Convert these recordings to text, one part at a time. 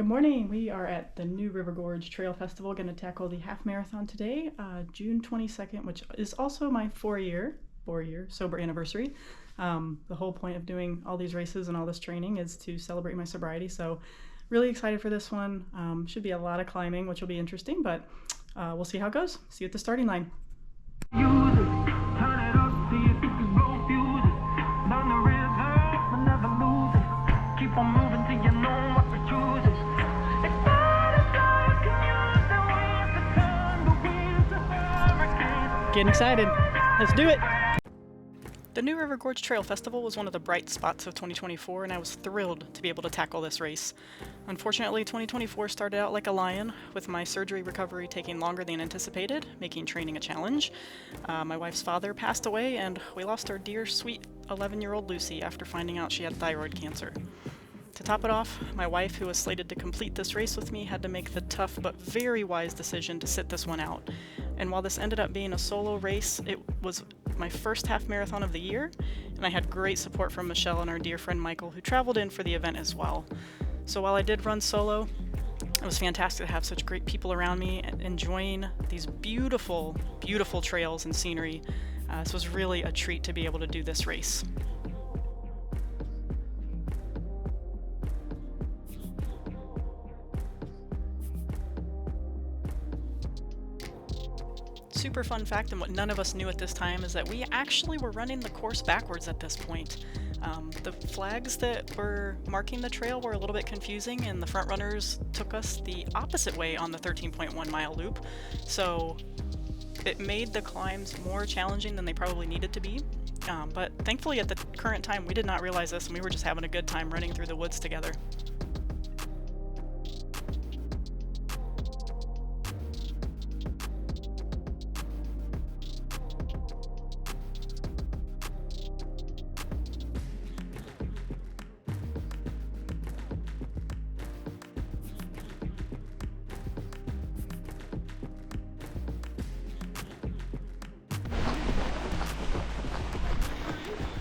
Good morning. We are at the new River Gorge Trail Festival, going to tackle the half marathon today, June 22nd, which is also my four-year sober anniversary. The whole point of doing all these races and all this training is to celebrate my sobriety. So really excited for this one. Should be a lot of climbing, which will be interesting, but we'll see how it goes. See you at the starting line. Keep on moving till you know what we're choosing. It's not as dark as the wheels of hurricane. Getting excited. Let's do it. The new River Gorge Trail Festival was one of the bright spots of 2024, and I was thrilled to be able to tackle this race. Unfortunately, 2024 started out like a lion, with my surgery recovery taking longer than anticipated, making training a challenge. My wife's father passed away, and we lost our dear, sweet 11-year-old Lucy after finding out she had thyroid cancer. To top it off, my wife, who was slated to complete this race with me, had to make the tough but very wise decision to sit this one out. And while this ended up being a solo race, it was my first half marathon of the year, and I had great support from Michelle and our dear friend Michael, who traveled in for the event as well. So while I did run solo, it was fantastic to have such great people around me enjoying these beautiful, beautiful trails and scenery. This was really a treat to be able to do this race. Super fun fact, and what none of us knew at this time, is that we actually were running the course backwards at this point. The flags that were marking the trail were a little bit confusing, and the front runners took us the opposite way on the 13.1 mile loop. So it made the climbs more challenging than they probably needed to be. But thankfully at the current time we did not realize this, and we were just having a good time running through the woods together.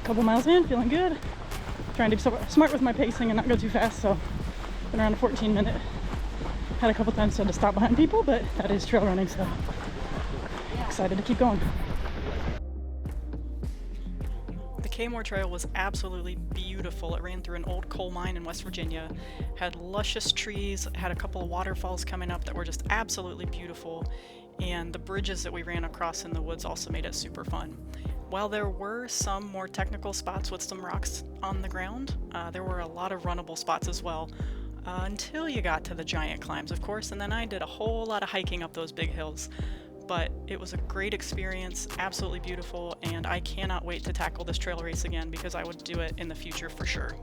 Couple miles in, feeling good. Trying to be smart with my pacing and not go too fast, so been around a 14-minute. Had a couple times had to stop behind people, but that is trail running, so excited to keep going. The Kmore Trail was absolutely beautiful. It ran through an old coal mine in West Virginia, had luscious trees, had a couple of waterfalls coming up that were just absolutely beautiful, and the bridges that we ran across in the woods also made it super fun. While there were some more technical spots with some rocks on the ground, there were a lot of runnable spots as well, until you got to the giant climbs, of course, and then I did a whole lot of hiking up those big hills. But it was a great experience, absolutely beautiful, and I cannot wait to tackle this trail race again because I would do it in the future for sure.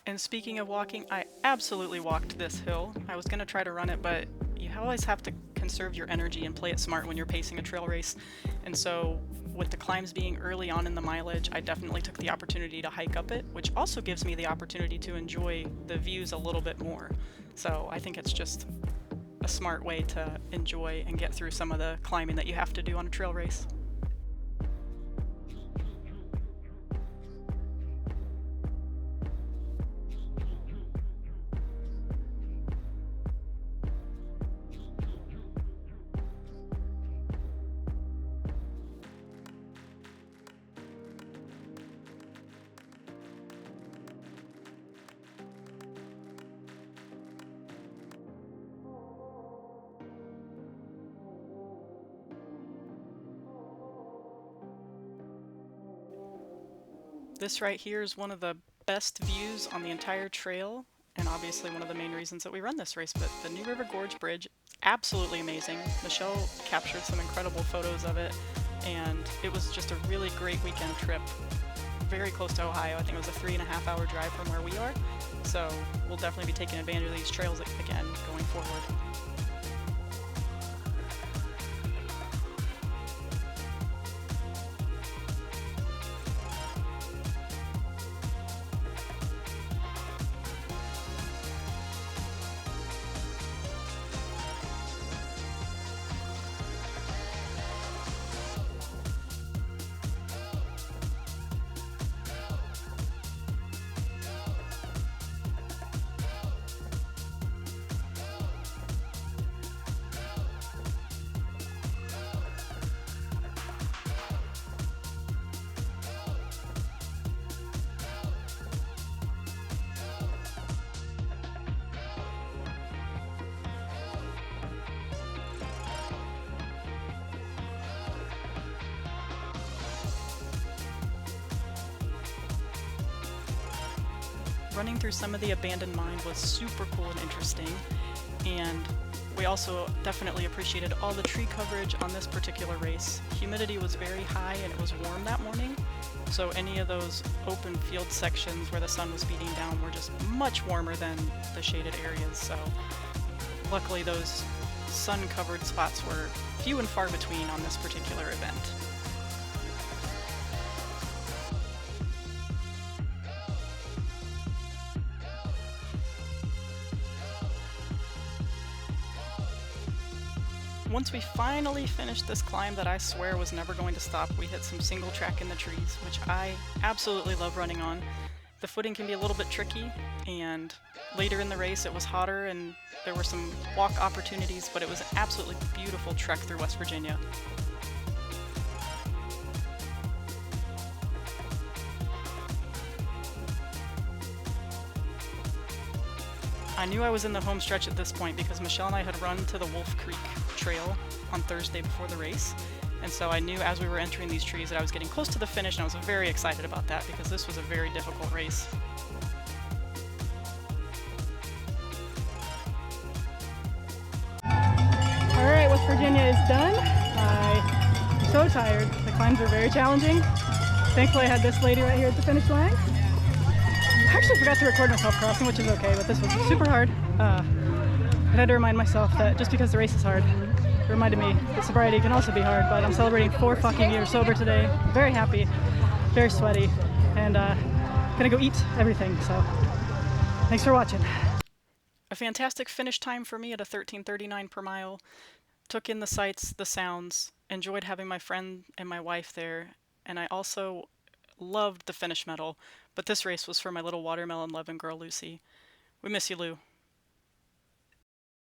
And speaking of walking, I absolutely walked this hill. I was going to try to run it, but you always have to conserve your energy and play it smart when you're pacing a trail race. And so with the climbs being early on in the mileage, I definitely took the opportunity to hike up it, which also gives me the opportunity to enjoy the views a little bit more. So I think it's just a smart way to enjoy and get through some of the climbing that you have to do on a trail race. This right here is one of the best views on the entire trail, and obviously one of the main reasons that we run this race, but the new River Gorge Bridge, absolutely amazing. Michelle captured some incredible photos of it, and it was just a really great weekend trip. Very close to Ohio. I think it was a 3.5-hour drive from where we are, so we'll definitely be taking advantage of these trails again going forward. running through some of the abandoned mine was super cool and interesting, and we also definitely appreciated all the tree coverage on this particular race. Humidity was very high and it was warm that morning, so any of those open field sections where the sun was beating down were just much warmer than the shaded areas, so luckily those sun-covered spots were few and far between on this particular event. Once we finally finished this climb that I swear was never going to stop, we hit some single track in the trees, which I absolutely love running on. The footing can be a little bit tricky, and later in the race it was hotter and there were some walk opportunities, but it was an absolutely beautiful trek through West Virginia. I knew I was in the home stretch at this point because Michelle and I had run to the Wolf Creek Trail on Thursday before the race, and so I knew as we were entering these trees that I was getting close to the finish, and I was very excited about that because this was a very difficult race. Alright, West Virginia is done. I'm so tired. The climbs were very challenging. Thankfully I had this lady right here at the finish line. I actually forgot to record myself crossing, which is okay, but this was super hard. I had to remind myself that just because the race is hard, it reminded me that sobriety can also be hard, but I'm celebrating 4 fucking years sober today. Very happy, very sweaty, and gonna go eat everything, so thanks for watching. A fantastic finish time for me at a 13:39 per mile. Took in the sights, the sounds, enjoyed having my friend and my wife there, and I also loved the finish medal, but this race was for my little watermelon loving girl Lucy. We miss you, Lou.